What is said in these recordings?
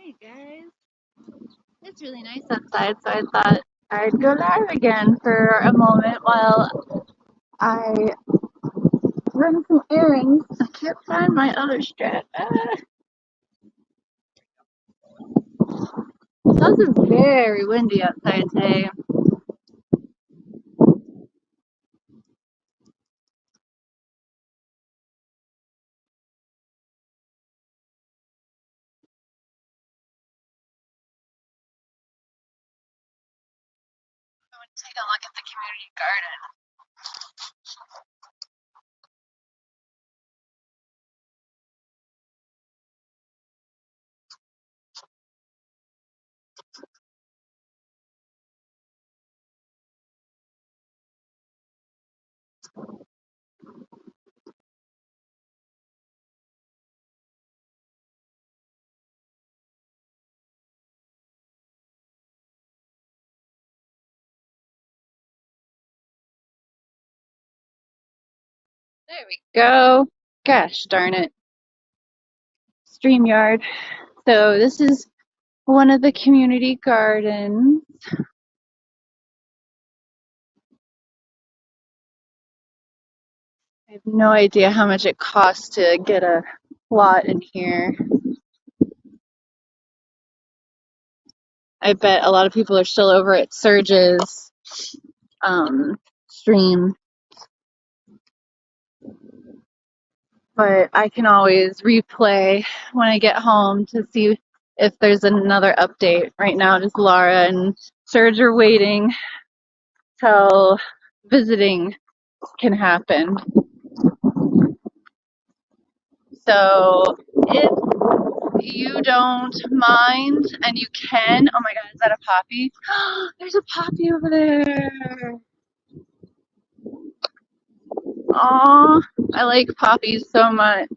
Hey guys, it's really nice outside, so I thought I'd go live again for a moment while I run some errands. I can't find my other strap. It's also very windy outside today. I would take a look at the community garden. There we go. Gosh darn it. StreamYard. So this is one of the community gardens. I have no idea how much it costs to get a plot in here. I bet a lot of people are still over at Surge's stream, but I can always replay when I get home to see if there's another update. Right now, just Laura and Surge are waiting till visiting can happen. So if you don't mind and you can, oh my God, is that a poppy? There's a poppy over there. Aw, I like poppies so much.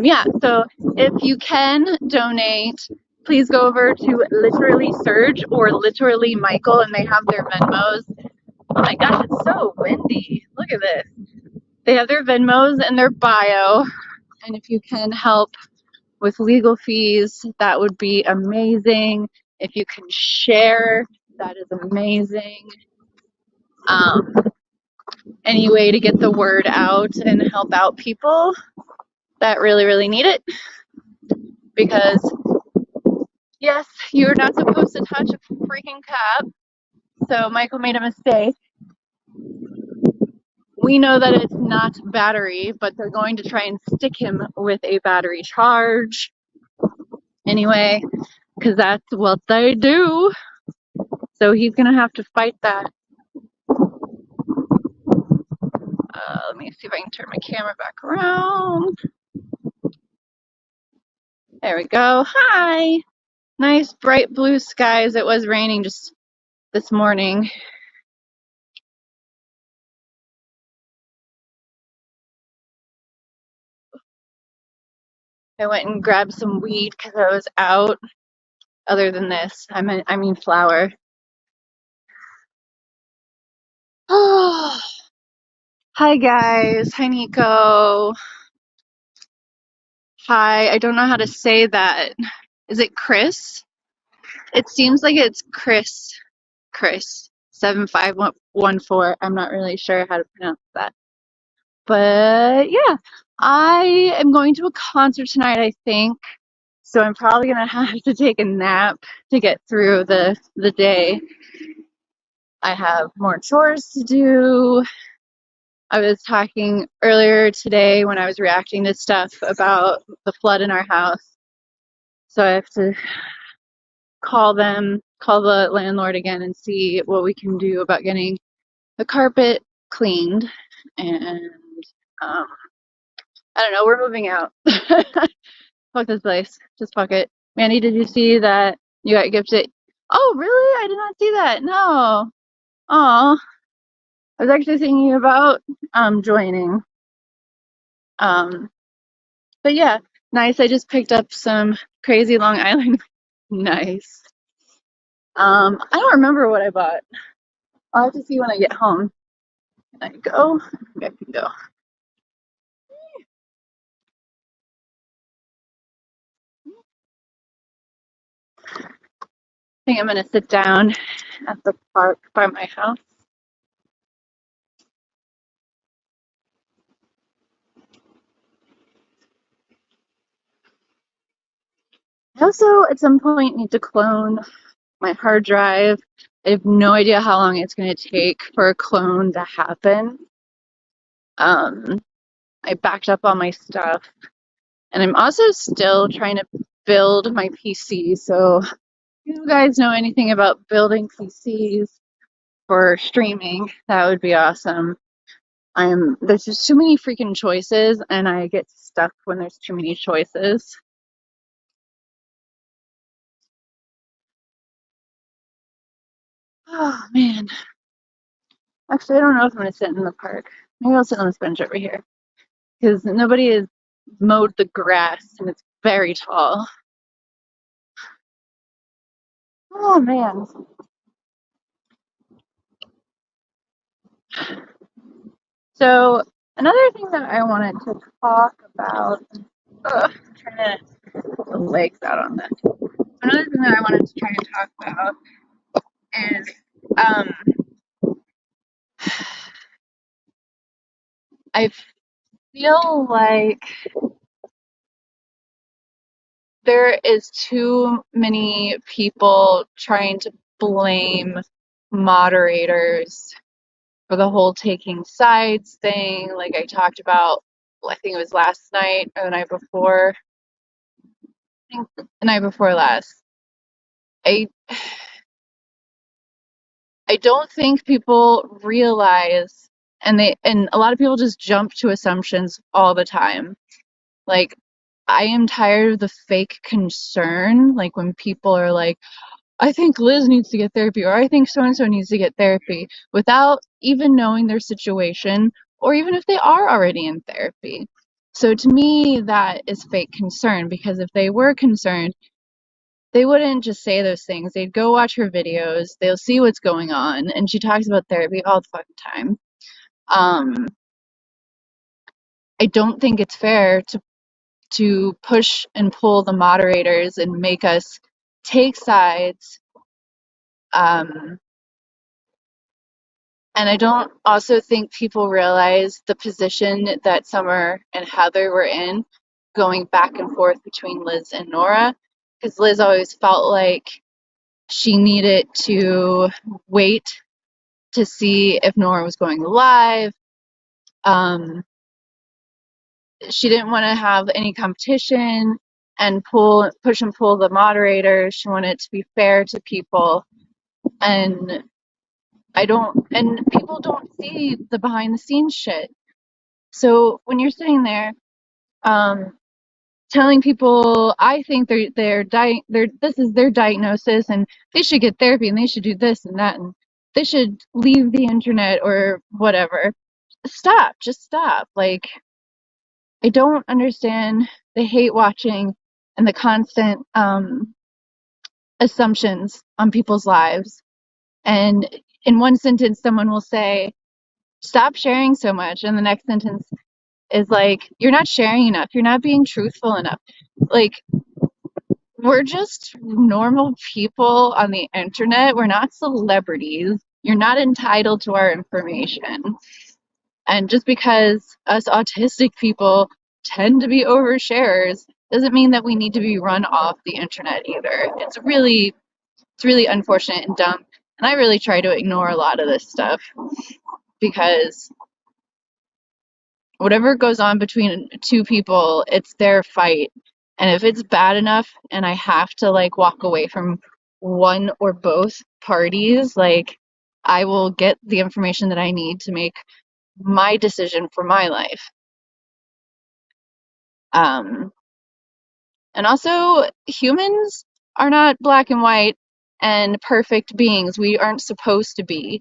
Yeah, so if you can donate, please go over to Literally Surge or Literally Michael, and they have their Venmos. Oh my gosh, it's so windy. Look at this. They have their Venmos and their bio, and if you can help with legal fees, that would be amazing. If you can share, that is amazing. Any way to get the word out and help out people that really, really need it. Because, yes, you're not supposed to touch a freaking cap. So Michael made a mistake. We know that it's not battery, but they're going to try and stick him with a battery charge anyway, because that's what they do. So he's going to have to fight that. Let me see if I can turn my camera back around. There we go. Hi. Nice bright blue skies. It was raining just this morning. I went and grabbed some weed because I was out. Other than this, I mean flour. Hi guys. Hi Nico. Hi. I don't know how to say that. Is it Chris? It seems like it's Chris. Chris 7514. I'm not really sure how to pronounce that. But yeah, I am going to a concert tonight, I think. So I'm probably gonna have to take a nap to get through the day. I have more chores to do. I was talking earlier today when I was reacting to stuff about the flood in our house. So I have to call the landlord again and see what we can do about getting the carpet cleaned. And um, I don't know, we're moving out. Fuck this place. Just fuck it. Mandy, did you see that you got gifted? Oh, really? I did not see that. No. Oh, I was actually thinking about joining. Um, but yeah, nice. I just picked up some crazy Long Island. Nice. I don't remember what I bought. I'll have to see when I get home. Can I go? I can go. I think I'm gonna sit down at the park by my house. I also, at some point, need to clone my hard drive. I have no idea how long it's going to take for a clone to happen. Um, I backed up all my stuff, and I'm also still trying to build my PC. So, if you guys know anything about building PCs for streaming, that would be awesome. There's just too many freaking choices, and I get stuck when there's too many choices. Oh man. Actually, I don't know if I'm gonna sit in the park. Maybe I'll sit on this bench over here because nobody has mowed the grass and it's very tall. Oh man. So another thing that I wanted to talk about. I'm trying to put the legs out on this. Another thing that I wanted to try and talk about is um, I feel like there is too many people trying to blame moderators for the whole taking sides thing, like I talked about, I think it was last night or the night before. I think the night before last. I I don't think people realize, and a lot of people just jump to assumptions all the time. Like, I am tired of the fake concern, like when people are like, I think Liz needs to get therapy, or I think so and so needs to get therapy, without even knowing their situation, or even if they are already in therapy. So to me, that is fake concern, because if they were concerned, they wouldn't just say those things. They'd go watch her videos, they'll see what's going on, and she talks about therapy all the fucking time. Um, I don't think it's fair to push and pull the moderators and make us take sides. Um, And I don't also think people realize the position that Summer and Heather were in, going back and forth between Liz and Nora, because Liz always felt like she needed to wait to see if Nora was going live. Um, she didn't want to have any competition and push and pull the moderators. She wanted it to be fair to people. And and people don't see the behind the scenes shit. So when you're sitting there, um, telling people, I think they're this is their diagnosis, and they should get therapy, and they should do this and that, and they should leave the internet or whatever. Stop, just stop. Like, I don't understand the hate watching and the constant assumptions on people's lives. And in one sentence, someone will say, "Stop sharing so much," and the next sentence is like, you're not sharing enough, you're not being truthful enough. Like, we're just normal people on the internet, we're not celebrities, you're not entitled to our information. And just because us autistic people tend to be oversharers doesn't mean that we need to be run off the internet either. It's really unfortunate and dumb, and I really try to ignore a lot of this stuff, because whatever goes on between two people, it's their fight. And if it's bad enough and I have to like walk away from one or both parties, like, I will get the information that I need to make my decision for my life. Um, and also, humans are not black and white and perfect beings. We aren't supposed to be.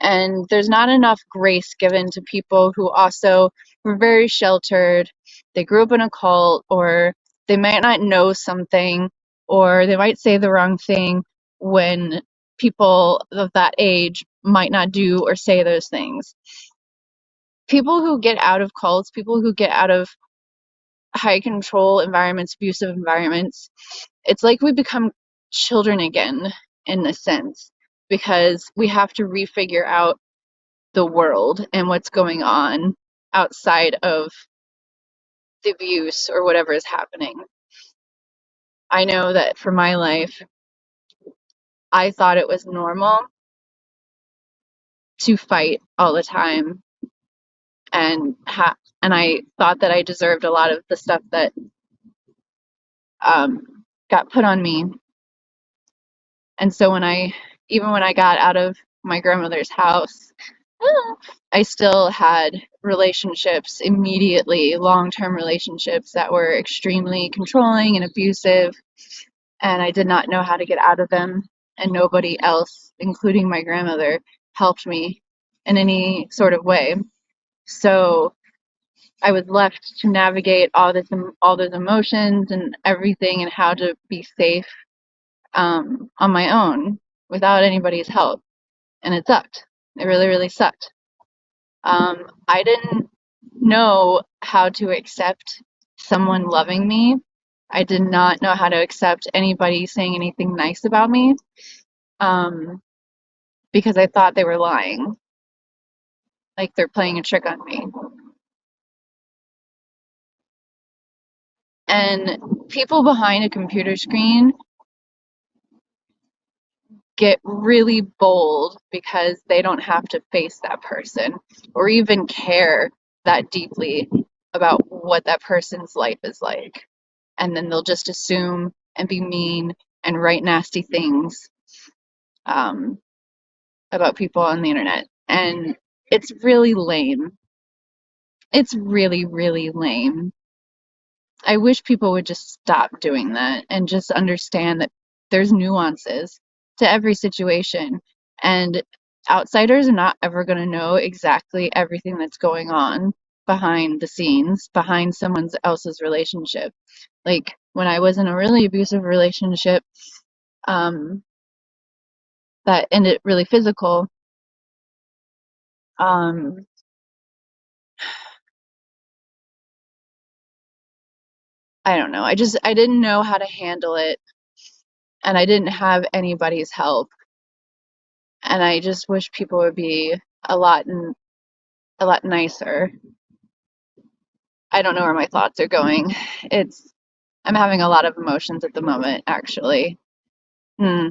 And there's not enough grace given to people who also were very sheltered. They grew up in a cult, or they might not know something, or they might say the wrong thing when people of that age might not do or say those things. People who get out of cults, people who get out of high control environments, abusive environments, it's like we become children again in a sense, because we have to refigure out the world and what's going on outside of the abuse or whatever is happening. I know that for my life, I thought it was normal to fight all the time, and and I thought that I deserved a lot of the stuff that got put on me. And so even when I got out of my grandmother's house, I still had relationships immediately, long-term relationships that were extremely controlling and abusive, and I did not know how to get out of them, and nobody else, including my grandmother, helped me in any sort of way. So I was left to navigate all those emotions and everything, and how to be safe on my own without anybody's help, and it sucked. It really, really sucked. I didn't know how to accept someone loving me. I did not know how to accept anybody saying anything nice about me, um, because I thought they were lying, like they're playing a trick on me. And people behind a computer screen get really bold because they don't have to face that person or even care that deeply about what that person's life is like. And then they'll just assume and be mean and write nasty things um, about people on the internet. And it's really lame. It's really, really lame. I wish people would just stop doing that and just understand that there's nuances to every situation. And outsiders are not ever going to know exactly everything that's going on behind the scenes, behind someone else's relationship. Like when I was in a really abusive relationship, um, that ended really physical, um, I don't know. I didn't know how to handle it, and I didn't have anybody's help. And I just wish people would be a lot a lot nicer. I don't know where my thoughts are going. It's I'm having a lot of emotions at the moment, actually. Hmm.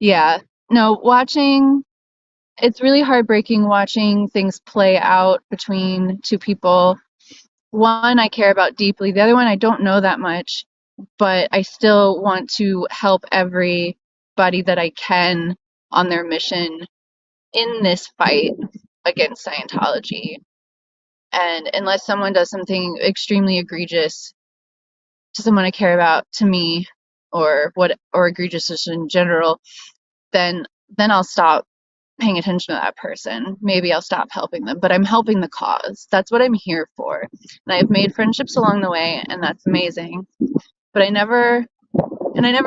Yeah. No, it's really heartbreaking watching things play out between two people. One I care about deeply, the other one I don't know that much, but I still want to help everybody that I can on their mission in this fight against Scientology. And unless someone does something extremely egregious to someone I care about, to me, or egregious just in general, then I'll stop paying attention to that person. Maybe I'll stop helping them, but I'm helping the cause. That's what I'm here for. And I've made friendships along the way, and that's amazing. But I never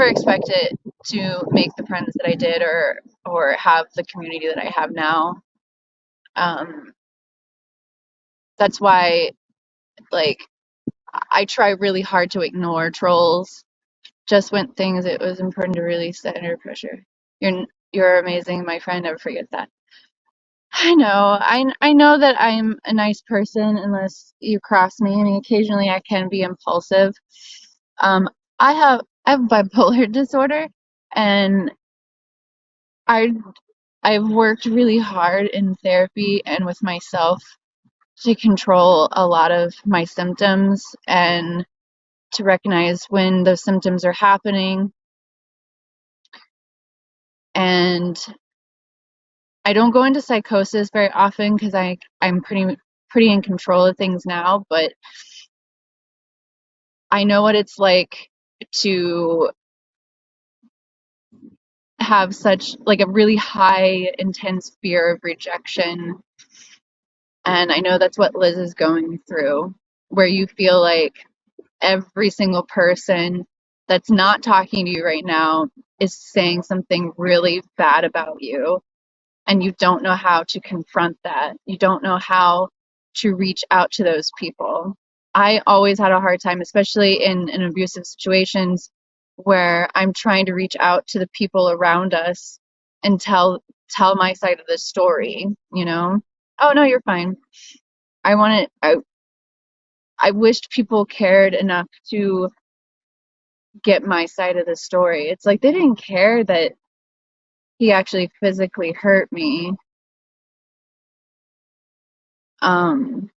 expected to make the friends that I did, or have the community that I have now. Um, that's why, like, I try really hard to ignore trolls. Just when things it was important to release that under pressure. You're amazing, my friend. Never forget that. I know. I know that I'm a nice person unless you cross me. I mean, occasionally I can be impulsive. Um, I have bipolar disorder, and I I've worked really hard in therapy and with myself to control a lot of my symptoms and to recognize when those symptoms are happening. And I don't go into psychosis very often because I'm pretty in control of things now, but I know what it's like to have such like a really high intense fear of rejection, and I know that's what Liz is going through, where you feel like every single person that's not talking to you right now is saying something really bad about you, and you don't know how to confront that. You don't know how to reach out to those people. I always had a hard time, especially in abusive situations where I'm trying to reach out to the people around us and tell my side of the story, you know? Oh no, you're fine. I wanted I wished people cared enough to get my side of the story. It's like they didn't care that he actually physically hurt me. Um,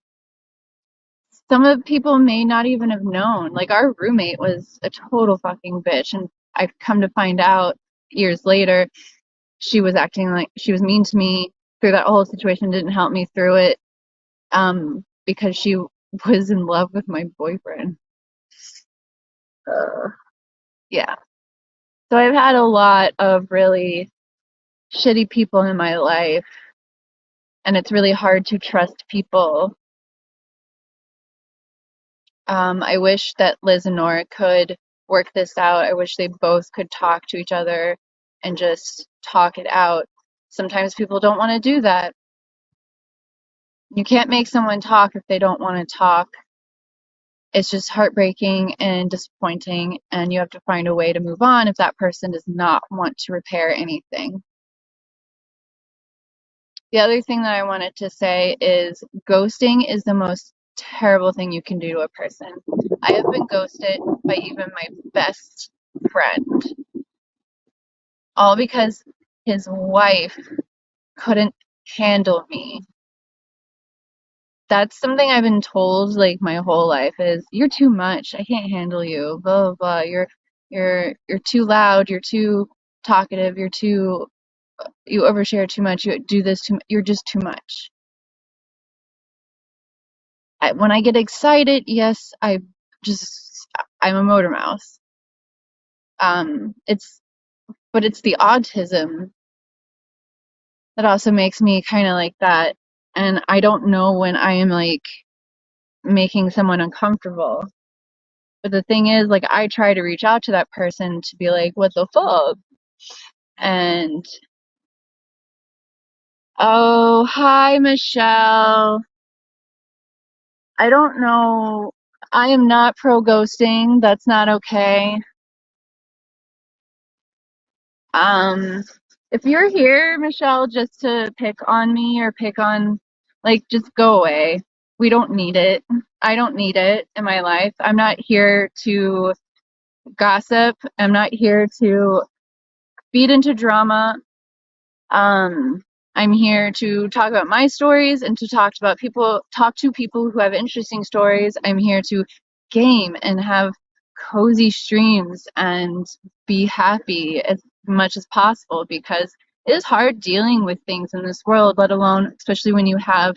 some of the people may not even have known. Like our roommate was a total fucking bitch, and I've come to find out years later she was acting like she was mean to me through that whole situation, didn't help me through it, because she was in love with my boyfriend. Yeah. So I've had a lot of really shitty people in my life, and it's really hard to trust people. I wish that Liz and Nora could work this out. I wish they both could talk to each other and just talk it out. Sometimes people don't want to do that. You can't make someone talk if they don't want to talk. It's just heartbreaking and disappointing, and you have to find a way to move on if that person does not want to repair anything. The other thing that I wanted to say is ghosting is the most terrible thing you can do to a person. I have been ghosted by even my best friend, all because his wife couldn't handle me. That's something I've been told like my whole life is you're too much. I can't handle you. Blah blah blah. You're too loud. You're too talkative. You overshare too much. You do this too. You're just too much. When I get excited, yes, I'm a motor mouse. It's but it's the autism that also makes me kind of like that, and I don't know when I am like making someone uncomfortable. But the thing is, like, I try to reach out to that person to be like, what the fuck? And oh, hi, Michelle. I don't know. I am not pro ghosting. That's not okay. Um, if you're here, Michelle, just to pick on me or pick on, like, just go away. We don't need it. I don't need it in my life. I'm not here to gossip. I'm not here to feed into drama. Um, I'm here to talk about my stories and to talk to people who have interesting stories. I'm here to game and have cozy streams and be happy as much as possible because it is hard dealing with things in this world, let alone, especially when you have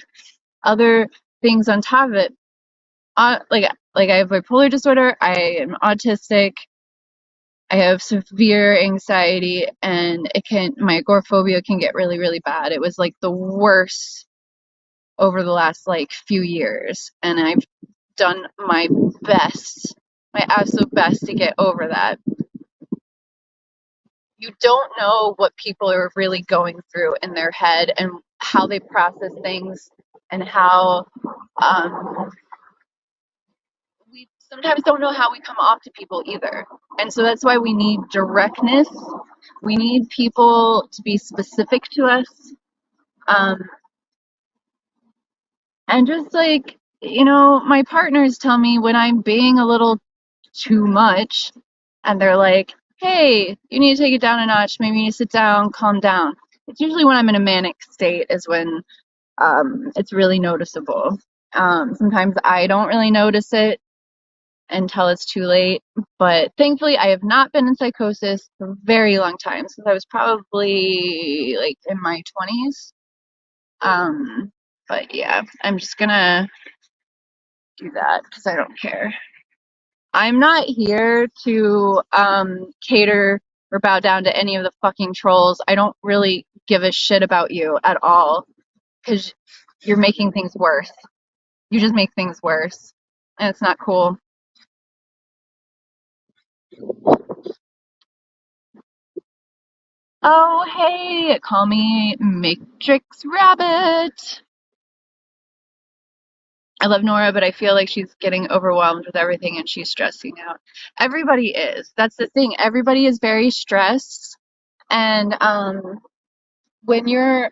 other things on top of it. Like I have bipolar disorder, I am autistic, I have severe anxiety, and my agoraphobia can get really, really bad. It was like the worst over the last like few years, and I've done my best, my absolute best to get over that. You don't know what people are really going through in their head and how they process things and how we sometimes don't know how we come off to people either. And so that's why we need directness. We need people to be specific to us. Um, and just like, my partners tell me when I'm being a little too much, and they're like, hey, you need to take it down a notch. Maybe you need to sit down, calm down. It's usually when I'm in a manic state is when it's really noticeable. Sometimes I don't really notice it until it's too late. But thankfully, I have not been in psychosis for a very long time, since I was probably like in my 20s. But yeah, I'm just gonna do that because I don't care. I'm not here to cater or bow down to any of the fucking trolls. I don't really give a shit about you at all because you're making things worse. You just make things worse, and it's not cool. Oh, hey, call me Matrix Rabbit. I love Nora, but I feel like she's getting overwhelmed with everything and she's stressing out. Everybody is. That's the thing. Everybody is very stressed. And when you're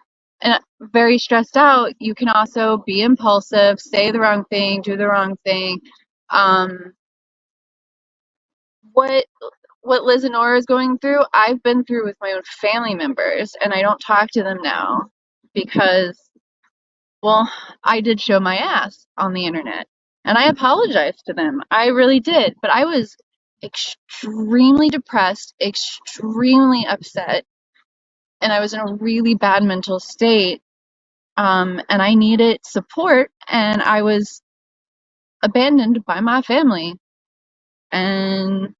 very stressed out, you can also be impulsive, say the wrong thing, do the wrong thing. Um, what what Liz and Nora is going through, I've been through with my own family members, and I don't talk to them now because, well, I did show my ass on the internet, and I apologized to them. I really did, but I was extremely depressed, extremely upset, and I was in a really bad mental state, and I needed support, and I was abandoned by my family. And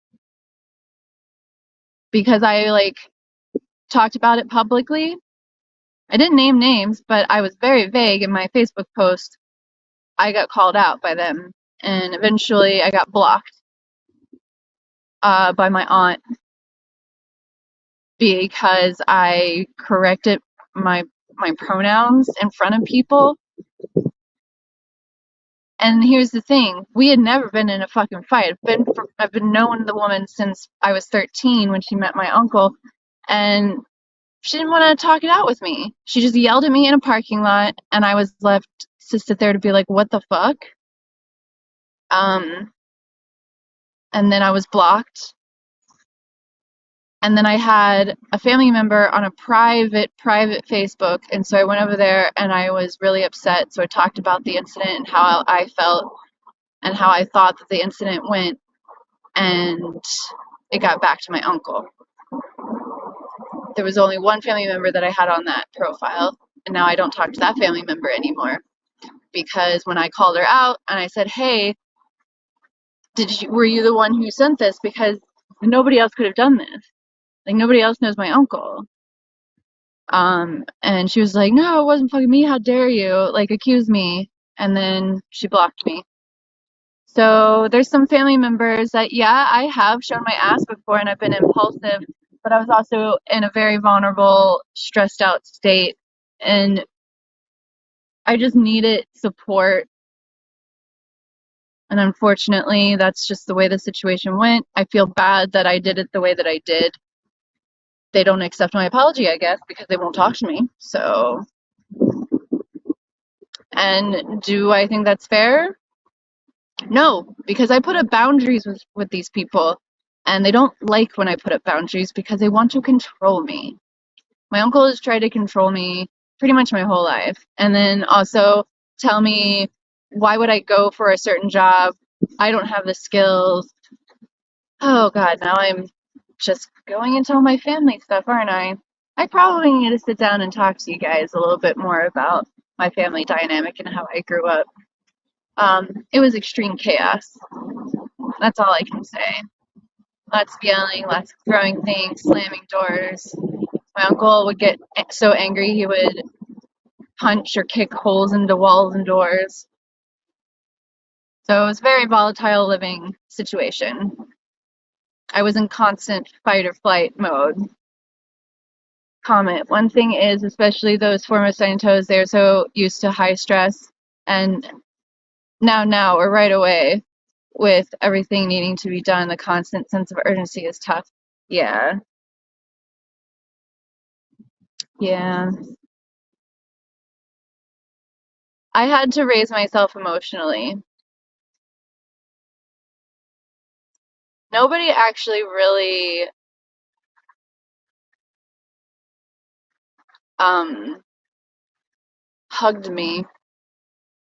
because I like talked about it publicly, I didn't name names, but I was very vague in my Facebook post. I got called out by them, and eventually I got blocked by my aunt because I corrected my my pronouns in front of people. And here's the thing: we had never been in a fucking fight. I've been knowing the woman since I was 13 when she met my uncle, and she didn't want to talk it out with me. She just yelled at me in a parking lot, and I was left to sit there to be like, what the fuck? Um, and then I was blocked. And then I had a family member on a private Facebook, and so I went over there and I was really upset. So I talked about the incident and how I felt and how I thought that the incident went, and it got back to my uncle. There was only one family member that I had on that profile, and now I don't talk to that family member anymore because when I called her out and I said, "Hey, were you the one who sent this? Because nobody else could have done this. Like nobody else knows my uncle." And she was like, "No, it wasn't fucking me. How dare you? Like accuse me." And then she blocked me. So there's some family members that, yeah, I have shown my ass before and I've been impulsive, but I was also in a very vulnerable, stressed out state, and I just needed support. And unfortunately, that's just the way the situation went. I feel bad that I did it the way that I did. They don't accept my apology, I guess, because they won't talk to me. So, and do I think that's fair? No, because I put up boundaries with these people, and they don't like when I put up boundaries because they want to control me. My uncle has tried to control me pretty much my whole life, and then also tell me, why would I go for a certain job? I don't have the skills. Oh God, now I'm just going into all my family stuff, aren't I? I probably need to sit down and talk to you guys a little bit more about my family dynamic and how I grew up. It was extreme chaos. That's all I can say. Lots of yelling, lots of throwing things, slamming doors. My uncle would get so angry he would punch or kick holes into walls and doors. So it was a very volatile living situation. I was in constant fight or flight mode. Comment. One thing is, especially those former Scientos, they're so used to high stress, and now or right away with everything needing to be done, the constant sense of urgency is tough. Yeah. Yeah. I had to raise myself emotionally. Nobody actually really um hugged me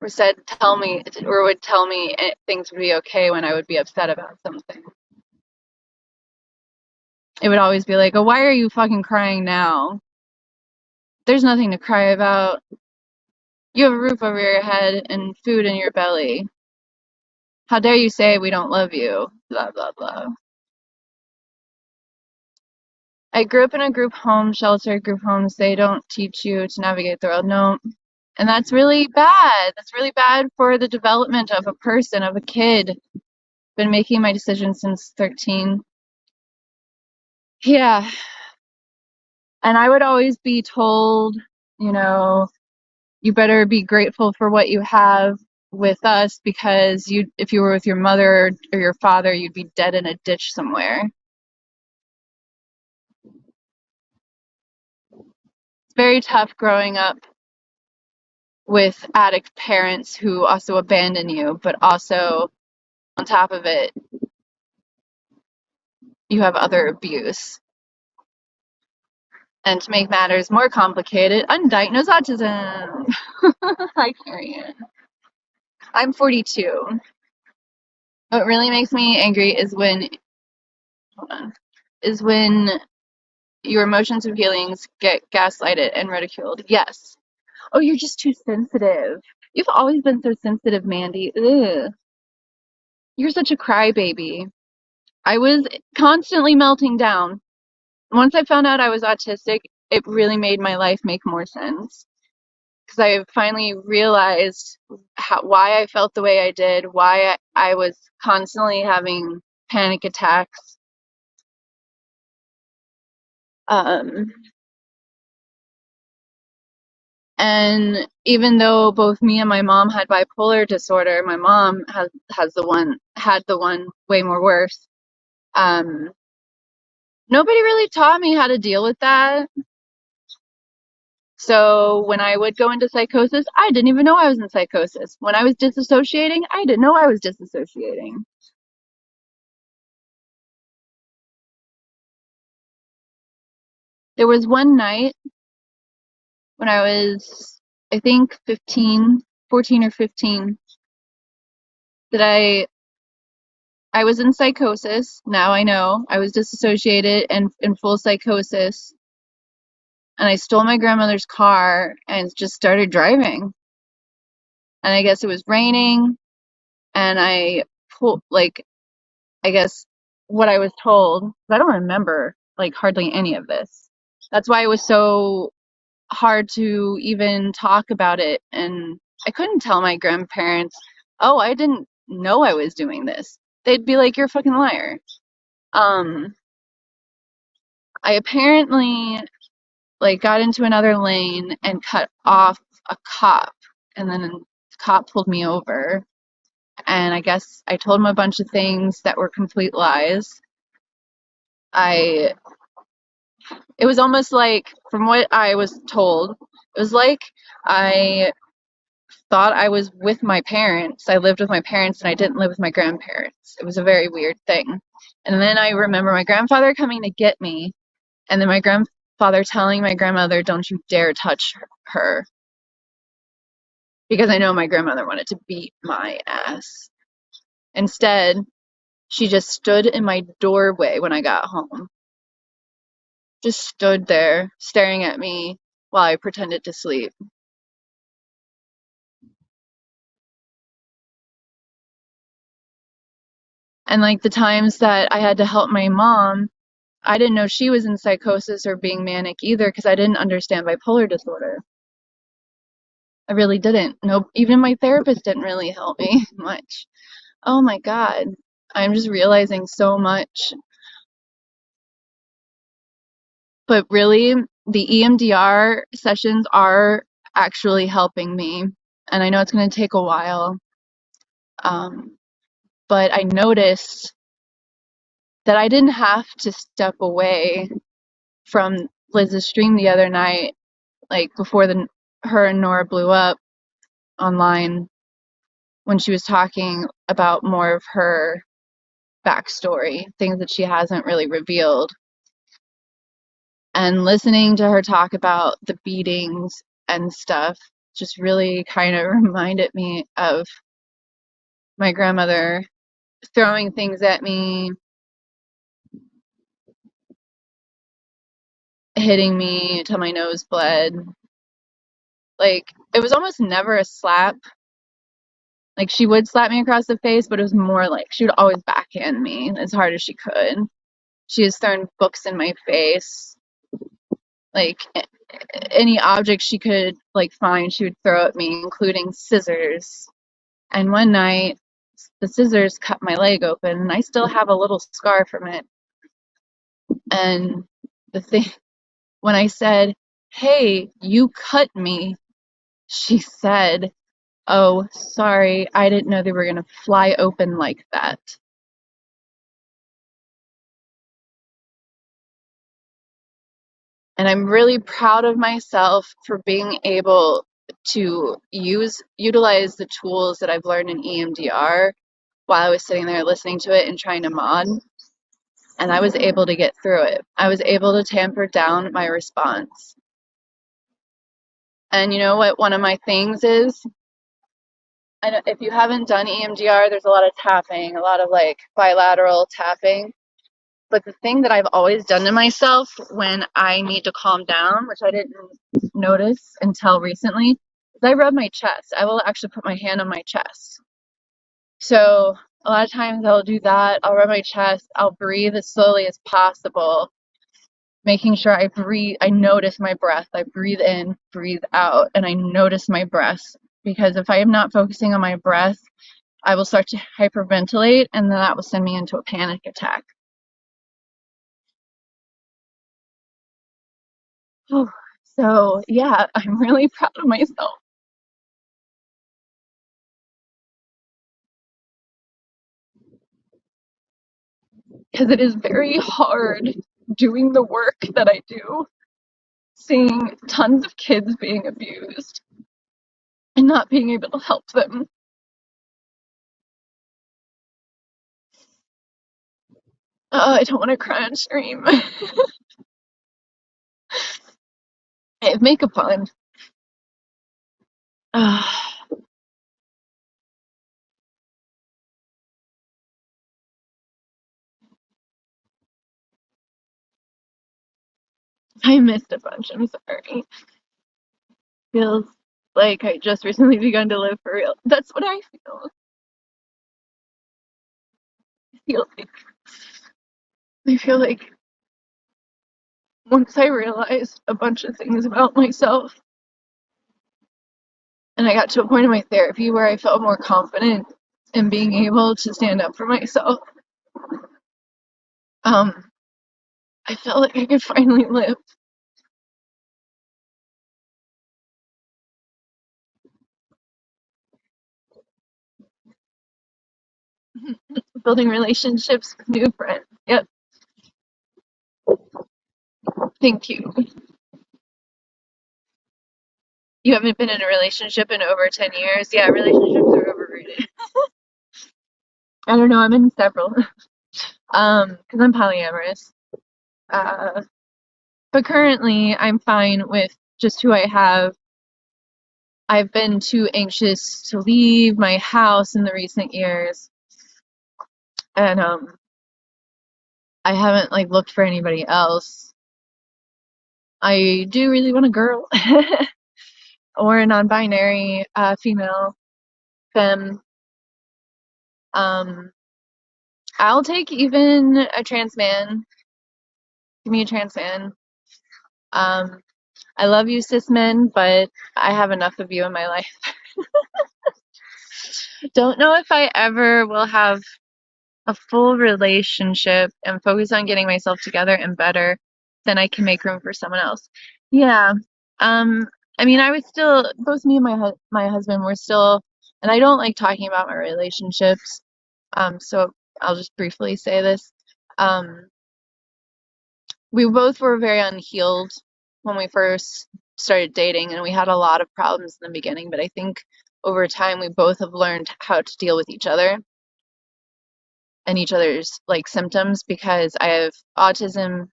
or said tell me or would tell me things would be okay when I would be upset about something. It would always be like, "Oh, why are you fucking crying now? There's nothing to cry about. You have a roof over your head and food in your belly. How dare you say we don't love you?" Blah blah blah. I grew up in a group home, sheltered group homes. They don't teach you to navigate the world. No. And that's really bad. That's really bad for the development of a person, of a kid. Been making my decisions since 13. Yeah. And I would always be told, you know, you better be grateful for what you have. with us because if you were with your mother or your father, you'd be dead in a ditch somewhere. It's very tough growing up with addict parents who also abandon you, but also on top of it, you have other abuse. And to make matters more complicated, undiagnosed autism. Hi, Carrie. I'm 42. What really makes me angry is hold on, is when your emotions and feelings get gaslighted and ridiculed. Yes. Oh, you're just too sensitive. You've always been so sensitive, Mandy. Ugh. You're such a crybaby. I was constantly melting down. Once I found out I was autistic, it really made my life make more sense. Because I finally realized why I felt the way I did, why I was constantly having panic attacks. Um, and even though both me and my mom had bipolar disorder, my mom had the one way more worse. Nobody really taught me how to deal with that. So when I would go into psychosis, I didn't even know I was in psychosis. When I was disassociating, I didn't know I was disassociating. There was one night when I was, I think 14 or 15, that I was in psychosis. Now I know I was disassociated and in full psychosis. And I stole my grandmother's car and just started driving. And I guess it was raining, and I pulled, like, I guess what I was told, I don't remember like hardly any of this. That's why it was so hard to even talk about it. And I couldn't tell my grandparents, oh, I didn't know I was doing this. They'd be like, you're a fucking liar. I apparently like got into another lane and cut off a cop, and then the cop pulled me over. And I guess I told him a bunch of things that were complete lies. I It was almost like, from what I was told, it was like I thought I was with my parents. I lived with my parents and I didn't live with my grandparents. It was a very weird thing. And then I remember my grandfather coming to get me, and then my grandfather telling my grandmother, don't you dare touch her. Because I know my grandmother wanted to beat my ass. Instead, she just stood in my doorway when I got home. Just stood there staring at me while I pretended to sleep. And like the times that I had to help my mom, I didn't know she was in psychosis or being manic either because I didn't understand bipolar disorder. I really didn't. No, even my therapist didn't really help me much. Oh my God. I'm just realizing so much. But really, the EMDR sessions are actually helping me. And I know it's going to take a while. Um, but I noticed that I didn't have to step away from Liz's stream the other night, like before her and Nora blew up online, when she was talking about more of her backstory, things that she hasn't really revealed. And listening to her talk about the beatings and stuff just really kind of reminded me of my grandmother throwing things at me, hitting me till my nose bled. Like, it was almost never a slap. Like, she would slap me across the face, but it was more like she would always backhand me as hard as she could. She has thrown books in my face. Like, any object she could like find, she would throw at me, including scissors. And one night, the scissors cut my leg open, and I still have a little scar from it. And the thing, when I said, "Hey, you cut me," she said, Oh, sorry, I didn't know they were gonna fly open like that. And I'm really proud of myself for being able to utilize the tools that I've learned in EMDR while I was sitting there listening to it and trying to mod. And I was able to get through it. I was able to tamper down my response. And you know what one of my things is? I know if you haven't done EMDR, there's a lot of tapping, a lot of like bilateral tapping. But the thing that I've always done to myself when I need to calm down, which I didn't notice until recently, is I rub my chest. I will actually put my hand on my chest. So a lot of times I'll do that. I'll rub my chest. I'll breathe as slowly as possible, making sure I breathe. I notice my breath. I breathe in, breathe out, and I notice my breath. Because if I am not focusing on my breath, I will start to hyperventilate, and then that will send me into a panic attack. Oh, so yeah, I'm really proud of myself because it is very hard doing the work that I do, seeing tons of kids being abused and not being able to help them. I don't want to cry on stream. I have makeup on. Uh, I missed a bunch. I'm sorry. Feels like I just recently begun to live for real. That's what I feel. Feel like I feel like once I realized a bunch of things about myself, and I got to a point in my therapy where I felt more confident in being able to stand up for myself. Um, I felt like I could finally live. Building relationships with new friends. Yep, thank you. You haven't been in a relationship in over 10 years? Yeah, relationships are overrated. I don't know, I'm in several. Because I'm polyamorous. Uh, but currently I'm fine with just who I have. I've been too anxious to leave my house in the recent years, and I haven't like looked for anybody else. I do really want a girl or a non-binary female femme. Um, I'll take even a trans man. Give me a trans man. Um, I love you, cis men, but I have enough of you in my life. Don't know if I ever will have a full relationship and focus on getting myself together and better, then I can make room for someone else. Yeah. Um, I mean, I was still, both me and my husband were still, and I don't like talking about my relationships. So I'll just briefly say this. Um, we both were very unhealed when we first started dating, and we had a lot of problems in the beginning, but I think over time we both have learned how to deal with each other and each other's like symptoms because I have autism,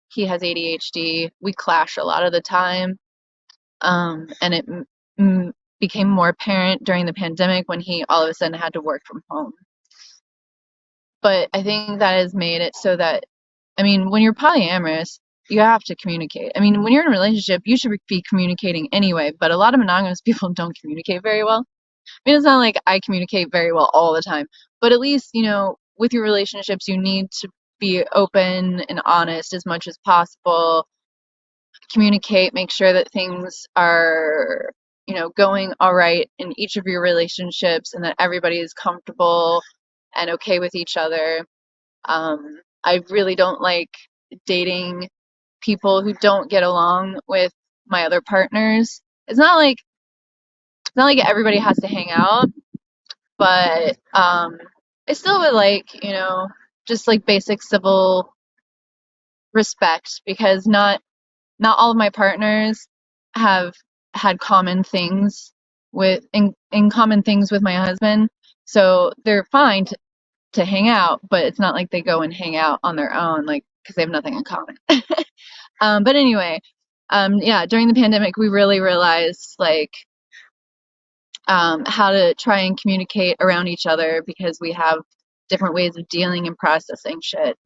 he has ADHD. We clash a lot of the time, and it became more apparent during the pandemic when he all of a sudden had to work from home. But I think that has made it so that, I mean, when you're polyamorous, you have to communicate. I mean, when you're in a relationship, you should be communicating anyway, but a lot of monogamous people don't communicate very well. I mean, it's not like I communicate very well all the time, but at least, you know, with your relationships, you need to be open and honest as much as possible. Communicate, make sure that things are, you know, going all right in each of your relationships and that everybody is comfortable and okay with each other. I really don't like dating people who don't get along with my other partners. It's not like It's not like everybody has to hang out, but I still would like, just like basic civil respect because not all of my partners have had common things in common things with my husband. So they're fine to hang out, but it's not like they go and hang out on their own, like because they have nothing in common. But anyway, yeah, during the pandemic, we really realized like how to try and communicate around each other because we have different ways of dealing and processing shit.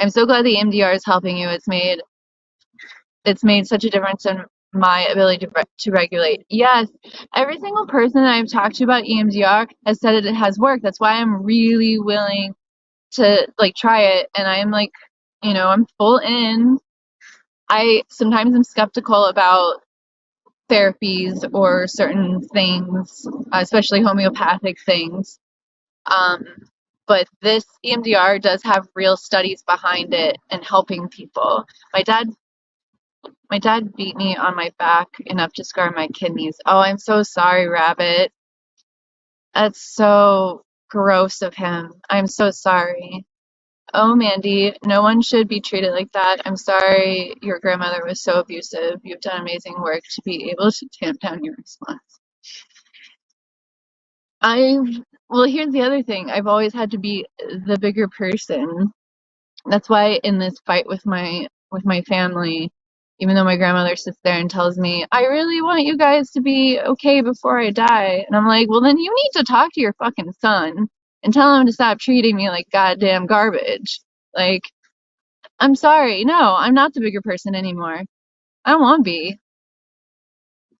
I'm so glad the EMDR is helping you. It's made such a difference in my ability to regulate. Yes, every single person that I've talked to about EMDR has said it has worked. That's why I'm really willing to like try it, and I'm like, I'm full in. I sometimes am skeptical about therapies or certain things, especially homeopathic things. Um, but this EMDR does have real studies behind it and helping people. My dad My dad beat me on my back enough to scar my kidneys. Oh, I'm so sorry, Rabbit. That's so gross of him. I'm so sorry. Oh, Mandy, no one should be treated like that. I'm sorry your grandmother was so abusive. You've done amazing work to be able to tamp down your response. Well, here's the other thing. I've always had to be the bigger person. That's why in this fight with my family, even though my grandmother sits there and tells me, I really want you guys to be okay before I die. And I'm like, well, then you need to talk to your fucking son and tell him to stop treating me like goddamn garbage. Like, I'm sorry. No, I'm not the bigger person anymore. I don't want to be.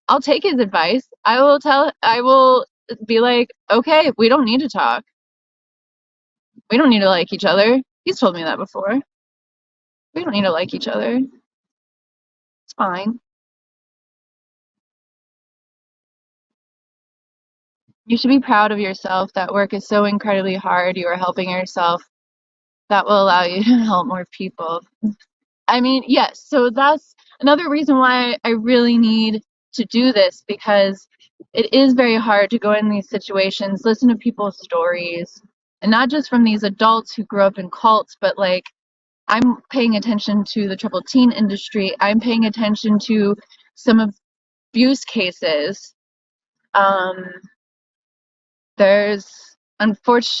I'll take his advice. I will be like, okay, we don't need to talk. We don't need to like each other. He's told me that before. We don't need to like each other. It's fine. You should be proud of yourself. That work is so incredibly hard. You are helping yourself. That will allow you to help more people. I mean, yes, so that's another reason why I really need to do this because it is very hard to go in these situations, listen to people's stories, and not just from these adults who grew up in cults, but like I'm paying attention to the troubled teen industry. I'm paying attention to some abuse cases. Um, There's an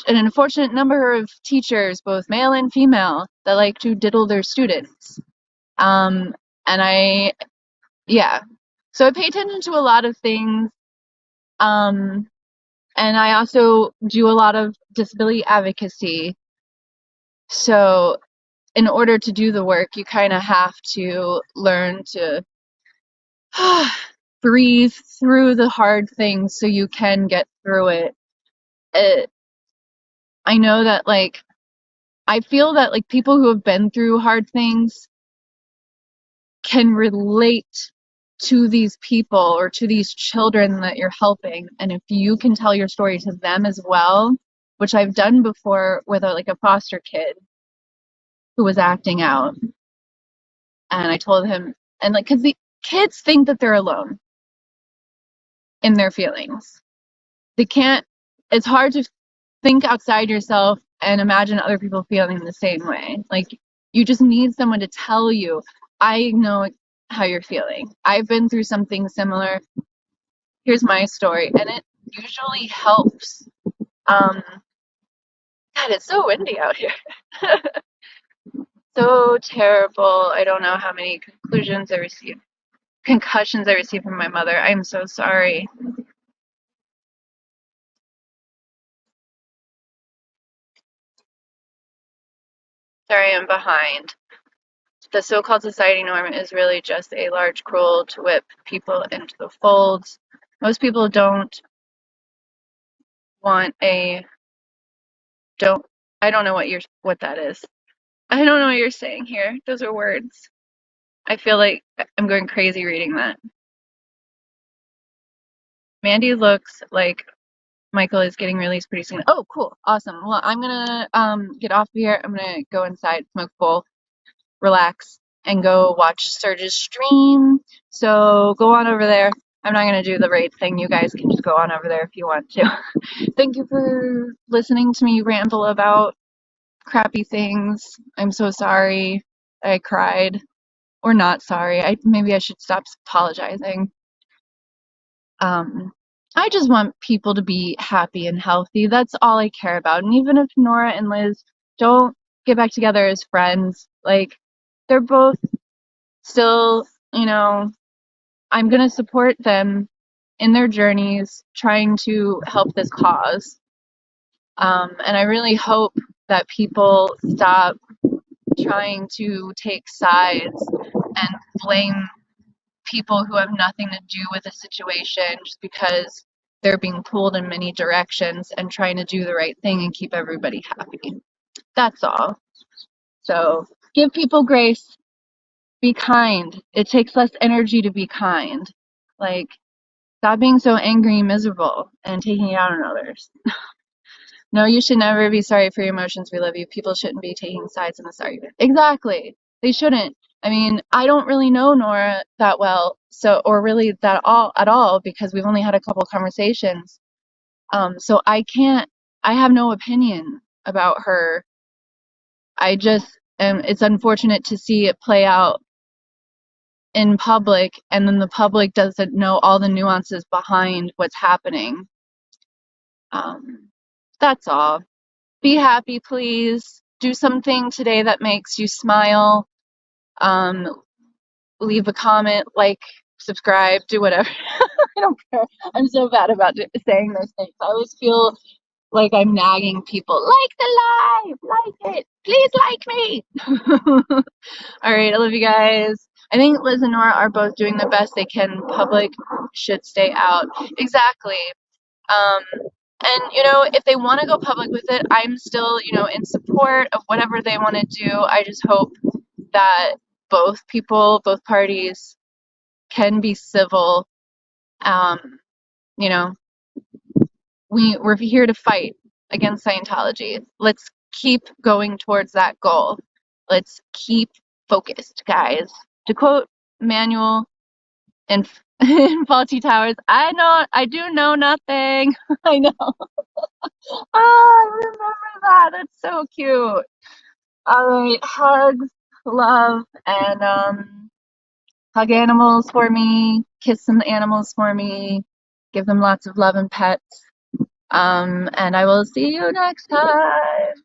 unfortunate number of teachers, both male and female, that like to diddle their students. Um, and yeah. So I pay attention to a lot of things. Um, and I also do a lot of disability advocacy. So in order to do the work, you kind of have to learn to breathe through the hard things so you can get through it. it I know that like I feel that like people who have been through hard things can relate to these people or to these children that you're helping. And if you can tell your story to them as well, which I've done before with like a foster kid who was acting out, and I told him, and like, because the kids think that they're alone in their feelings. They can't, it's hard to think outside yourself and imagine other people feeling the same way. Like, you just need someone to tell you, I know how you're feeling. I've been through something similar. Here's my story. And it usually helps. God, it's so windy out here. So terrible. I don't know how many concussions I received from my mother. I'm so sorry. Sorry, I'm behind. The so-called society norm is really just a large cruel to whip people into the folds. Most people want a don't I don't know what that is. I don't know what you're saying here. Those are words. I feel like I'm going crazy reading that. Mandy looks like Michael is getting released pretty soon. Oh, cool. Awesome. Well, I'm gonna get off of here. I'm gonna go inside, smoke a bowl, relax. and go watch Surge's stream. So go on over there. I'm not going to do the raid thing. You guys can just go on over there if you want to. Thank you for listening to me ramble about crappy things. I'm so sorry I cried. Or not sorry. Maybe I should stop apologizing. I just want people to be happy and healthy. That's all I care about. And even if Nora and Liz don't get back together as friends, like, they're both still, I'm going to support them in their journeys trying to help this cause. And I really hope that people stop trying to take sides and blame people who have nothing to do with the situation just because they're being pulled in many directions and trying to do the right thing and keep everybody happy. That's all. So give people grace. Be kind. It takes less energy to be kind. Like, stop being so angry and miserable and taking it out on others. No, you should never be sorry for your emotions. We love you. People shouldn't be taking sides in this argument. Exactly. They shouldn't. I mean, I don't really know Nora that well, or really at all, because we've only had a couple conversations. So I have no opinion about her. I just it's unfortunate to see it play out in public, and then the public doesn't know all the nuances behind what's happening. That's all. Be happy, please. Do something today that makes you smile. Leave a comment, like, subscribe, do whatever. I don't care. I'm so bad about saying those things. I always feel like I'm nagging people. Like the live, like it. Please like me. All right, I love you guys. I think Liz and Nora are both doing the best they can. Public should stay out. Exactly. And, if they want to go public with it, I'm still, in support of whatever they want to do. I just hope that both parties can be civil. You know, we're here to fight against Scientology. Let's keep going towards that goal. Let's keep focused, guys. To quote Manuel in Faulty Towers, I do know nothing. I know. I remember that. That's so cute. All right, hugs, love, and hug animals for me. Kiss some animals for me. Give them lots of love and pets. And I will see you next time.